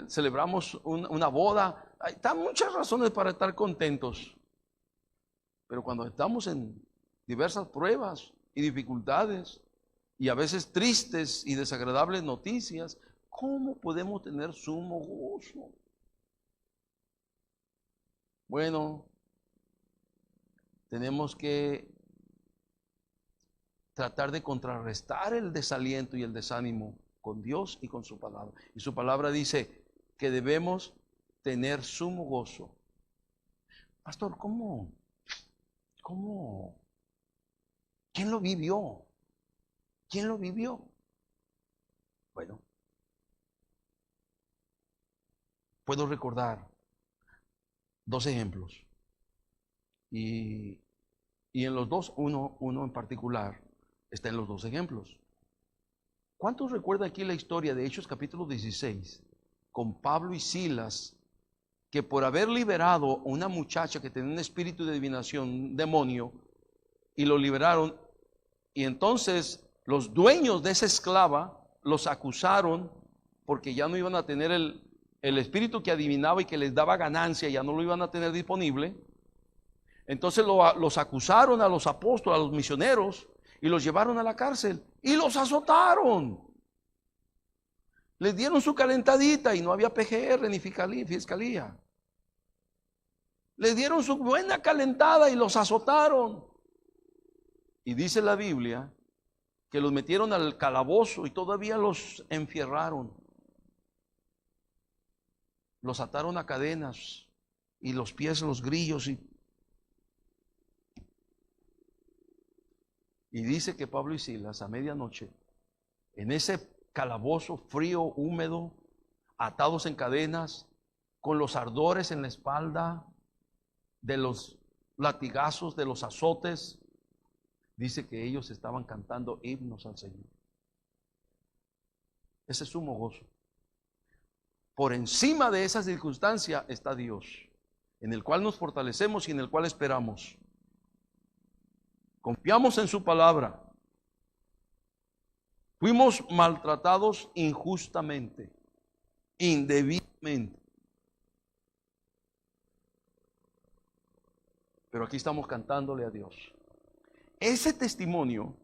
Speaker 1: celebramos una boda. Hay muchas razones para estar contentos. Pero cuando estamos en diversas pruebas y dificultades, y a veces tristes y desagradables noticias, ¿cómo podemos tener sumo gozo? Bueno, tenemos que tratar de contrarrestar el desaliento y el desánimo con Dios y con su palabra. Y su palabra dice que debemos tener sumo gozo. Pastor, ¿cómo? ¿Quién lo vivió? ¿Quién lo vivió? Bueno, puedo recordar 2 ejemplos. Y en los dos, uno en particular, está en los 2 ejemplos. ¿Cuántos recuerdan aquí la historia de Hechos capítulo 16? Con Pablo y Silas, que por haber liberado a una muchacha que tenía un espíritu de adivinación, un demonio, y lo liberaron, y entonces los dueños de esa esclava los acusaron porque ya no iban a tener el espíritu que adivinaba y que les daba ganancia, ya no lo iban a tener disponible. Entonces los acusaron a los apóstoles, a los misioneros, y los llevaron a la cárcel y los azotaron. Les dieron su calentadita y no había PGR ni fiscalía. Les dieron su buena calentada y los azotaron. Y dice la Biblia que los metieron al calabozo y todavía los enfierraron. Los ataron a cadenas y los pies los grillos. Y dice que Pablo y Silas a medianoche, en ese calabozo frío, húmedo, atados en cadenas, con los ardores en la espalda, de los latigazos, de los azotes, dice que ellos estaban cantando himnos al Señor. Ese es sumo gozo. Por encima de esa circunstancia está Dios, en el cual nos fortalecemos y en el cual esperamos. Confiamos en su palabra. Fuimos maltratados injustamente, indebidamente. Pero aquí estamos cantándole a Dios. Ese testimonio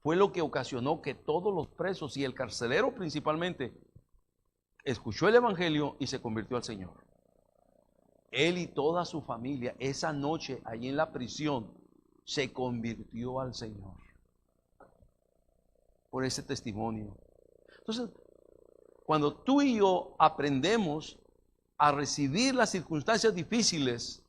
Speaker 1: fue lo que ocasionó que todos los presos y el carcelero principalmente escuchó el evangelio y se convirtió al Señor. Él y toda su familia esa noche allí en la prisión se convirtió al Señor por ese testimonio. Entonces, cuando tú y yo aprendemos a recibir las circunstancias difíciles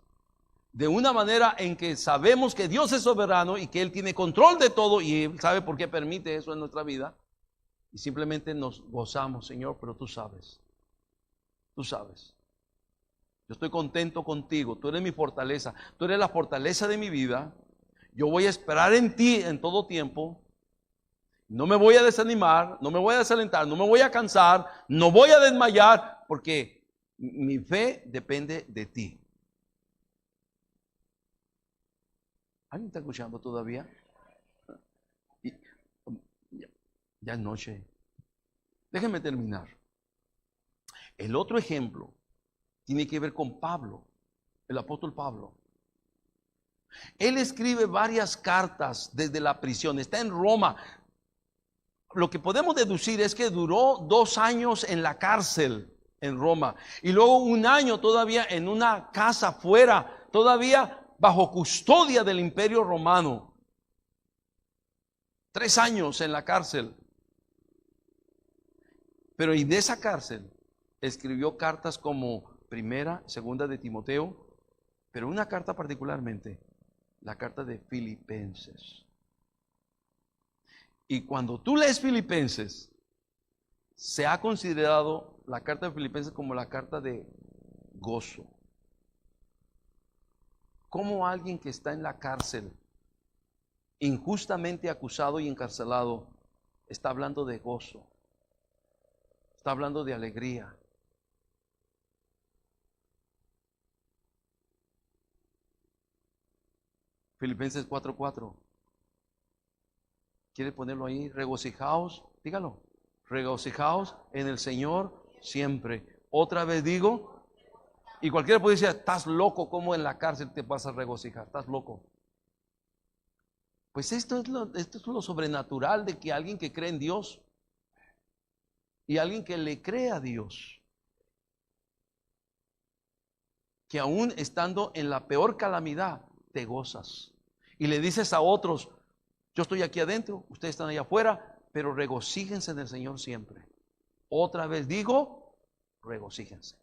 Speaker 1: de una manera en que sabemos que Dios es soberano y que Él tiene control de todo y Él sabe por qué permite eso en nuestra vida, y simplemente nos gozamos, Señor, pero tú sabes. Yo estoy contento contigo, tú eres mi fortaleza, tú eres la fortaleza de mi vida. Yo voy a esperar en ti en todo tiempo. No me voy a desanimar, no me voy a desalentar, no me voy a cansar, no voy a desmayar, porque mi fe depende de ti. ¿Alguien está escuchando todavía? Ya es noche. Déjenme terminar. El otro ejemplo tiene que ver con Pablo, el apóstol Pablo. Él escribe varias cartas desde la prisión, está en Roma. Lo que podemos deducir es que duró 2 años en la cárcel en Roma y luego 1 año todavía en una casa fuera, todavía bajo custodia del Imperio Romano. 3 años en la cárcel. Pero y de esa cárcel escribió cartas como Primera, Segunda de Timoteo, pero una carta particularmente, la carta de Filipenses. Y cuando tú lees Filipenses, se ha considerado la carta de Filipenses como la carta de gozo. Como alguien que está en la cárcel, injustamente acusado y encarcelado, está hablando de gozo, está hablando de alegría. Filipenses 4:4. ¿Quiere ponerlo ahí? Regocijaos, dígalo. Regocijaos en el Señor siempre. Otra vez digo, y cualquiera puede decir, estás loco, ¿cómo en la cárcel te vas a regocijar? Estás loco. Pues esto es lo sobrenatural de que alguien que cree en Dios y alguien que le cree a Dios, que aún estando en la peor calamidad, te gozas. Y le dices a otros, yo estoy aquí adentro, ustedes están allá afuera, pero regocíjense en el Señor siempre. Otra vez digo, regocíjense.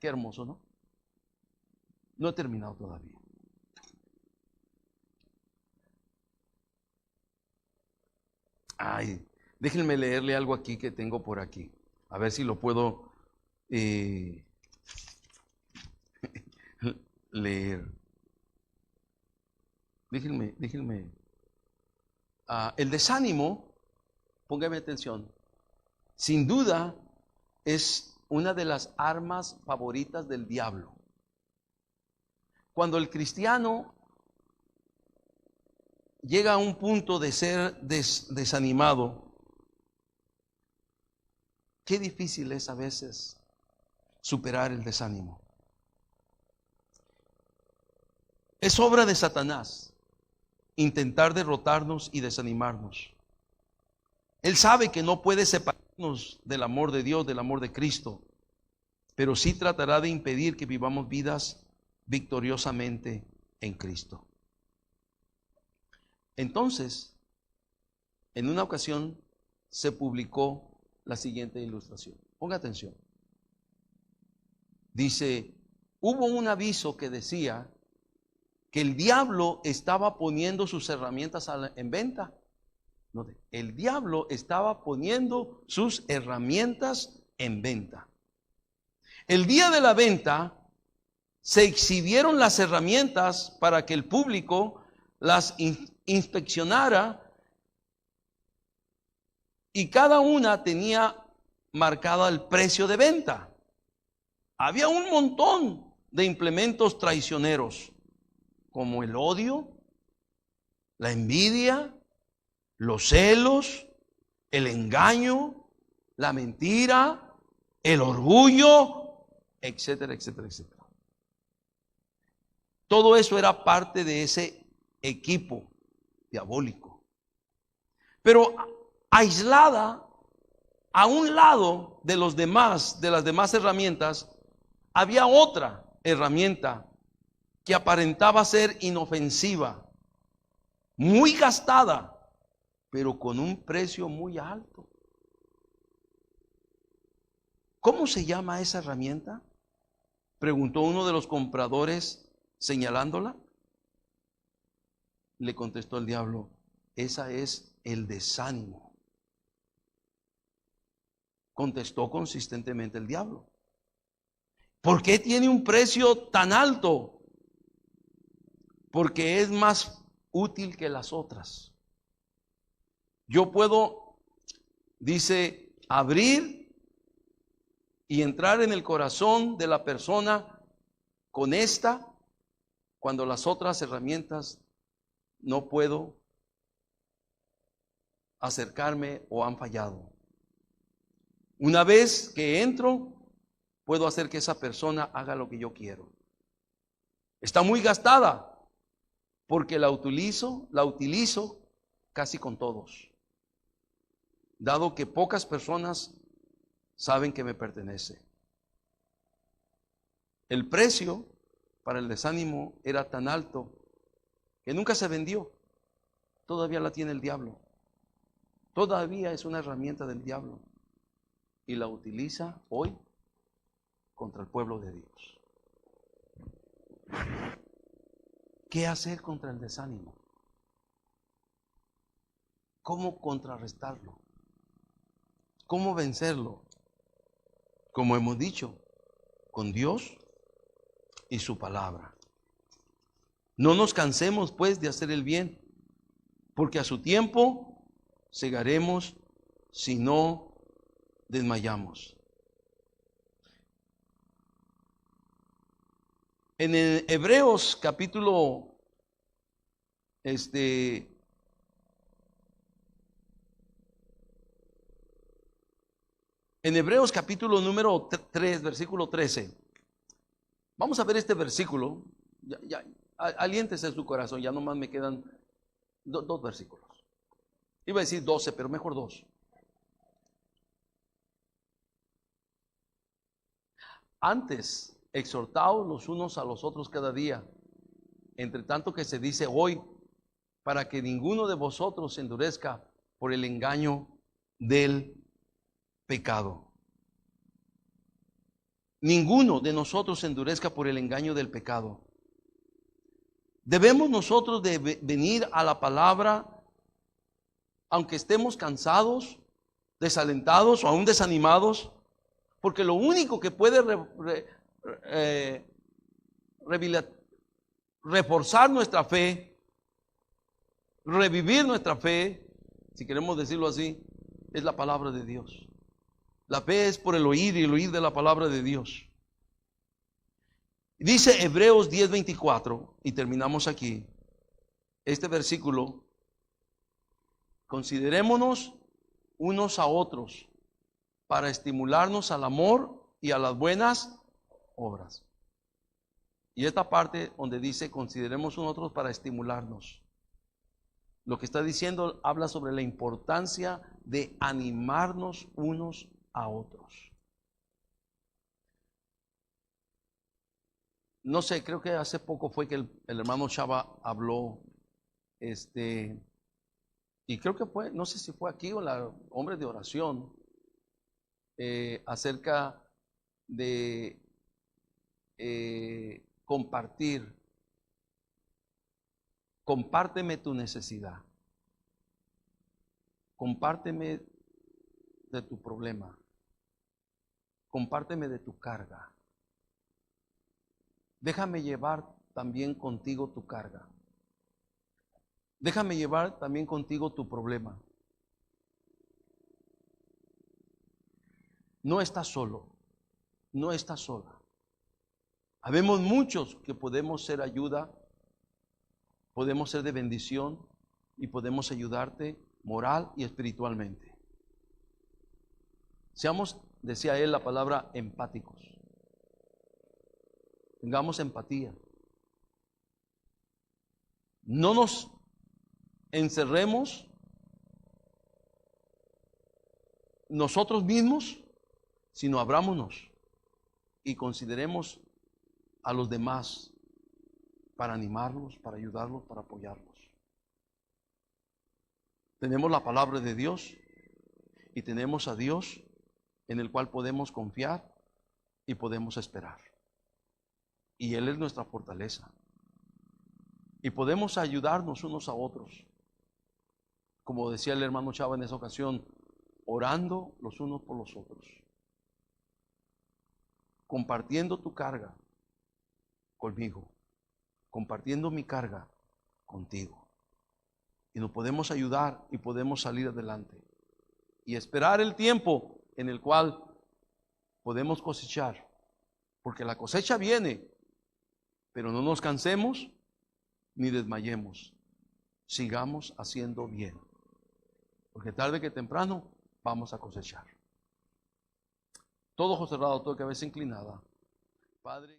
Speaker 1: Qué hermoso, ¿no? No he terminado todavía. Ay, déjenme leerle algo aquí que tengo por aquí. A ver si lo puedo leer. Déjenme. El desánimo, póngame atención, sin duda es una de las armas favoritas del diablo. Cuando el cristiano llega a un punto de ser desanimado, qué difícil es a veces superar el desánimo. Es obra de Satanás intentar derrotarnos y desanimarnos. Él sabe que no puede separar del amor de Dios, del amor de Cristo, pero sí tratará de impedir que vivamos vidas victoriosamente en Cristo. Entonces, en una ocasión se publicó la siguiente ilustración. Ponga atención. Dice, hubo un aviso que decía que el diablo estaba poniendo sus herramientas en venta. El diablo estaba poniendo sus herramientas en venta. El día de la venta se exhibieron las herramientas para que el público las inspeccionara, y cada una tenía marcada el precio de venta. Había un montón de implementos traicioneros, como el odio, la envidia, los celos, el engaño, la mentira, el orgullo, etcétera, etcétera, etcétera. Todo eso era parte de ese equipo diabólico. Pero aislada, a un lado de las demás herramientas, había otra herramienta que aparentaba ser inofensiva, muy gastada, pero con un precio muy alto. ¿Cómo se llama esa herramienta?, preguntó uno de los compradores señalándola. Le contestó el diablo, esa es el desánimo. Contestó consistentemente el diablo. ¿Por qué tiene un precio tan alto? Porque es más útil que las otras. Yo puedo, dice, abrir y entrar en el corazón de la persona con esta, cuando las otras herramientas no puedo acercarme o han fallado. Una vez que entro, puedo hacer que esa persona haga lo que yo quiero. Está muy gastada, porque la utilizo casi con todos, dado que pocas personas saben que me pertenece. El precio para el desánimo era tan alto que nunca se vendió. Todavía la tiene el diablo. Todavía es una herramienta del diablo y la utiliza hoy contra el pueblo de Dios. ¿Qué hacer contra el desánimo? ¿Cómo contrarrestarlo? ¿Cómo vencerlo? Como hemos dicho, con Dios y su palabra. No nos cansemos pues de hacer el bien, porque a su tiempo segaremos si no desmayamos. En el Hebreos capítulo en Hebreos capítulo número 3, versículo 13. Vamos a ver este versículo. Aliéntese en su corazón, ya nomás me quedan dos versículos. Iba a decir 12, pero mejor 2. Antes, exhortaos los unos a los otros cada día, entre tanto que se dice hoy, para que ninguno de vosotros se endurezca por el engaño del pecado. Ninguno de nosotros se endurezca por el engaño del pecado. Debemos nosotros de venir a la palabra, aunque estemos cansados, desalentados o aún desanimados, porque lo único que puede reforzar nuestra fe, revivir nuestra fe, si queremos decirlo así, es la palabra de Dios. La fe es por el oír y el oír de la palabra de Dios. Dice Hebreos 10:24, y terminamos aquí, este versículo: considerémonos unos a otros para estimularnos al amor y a las buenas obras. Y esta parte donde dice consideremos unos a otros para estimularnos, lo que está diciendo habla sobre la importancia de animarnos unos a otros. No sé, creo que hace poco fue que el hermano Chava habló, y creo que fue, no sé si fue aquí o la hombre de oración, acerca de compartir. Compárteme tu necesidad. Compárteme de tu problema. Compárteme de tu carga. Déjame llevar también contigo tu carga. Déjame llevar también contigo tu problema. No estás solo. No estás sola. Habemos muchos que podemos ser ayuda, podemos ser de bendición y podemos ayudarte moral y espiritualmente. Seamos, decía él, la palabra empáticos. Tengamos empatía. No nos encerremos nosotros mismos, sino abrámonos y consideremos a los demás para animarlos, para ayudarlos, para apoyarlos. Tenemos la palabra de Dios y tenemos a Dios en el cual podemos confiar y podemos esperar. Y Él es nuestra fortaleza. Y podemos ayudarnos unos a otros. Como decía el hermano Chava en esa ocasión, orando los unos por los otros. Compartiendo tu carga conmigo. Compartiendo mi carga contigo. Y nos podemos ayudar y podemos salir adelante. Y esperar el tiempo en el cual podemos cosechar. Porque la cosecha viene. Pero no nos cansemos ni desmayemos. Sigamos haciendo bien. Porque tarde que temprano vamos a cosechar. Todo ojo cerrado, toda cabeza inclinada. Padre.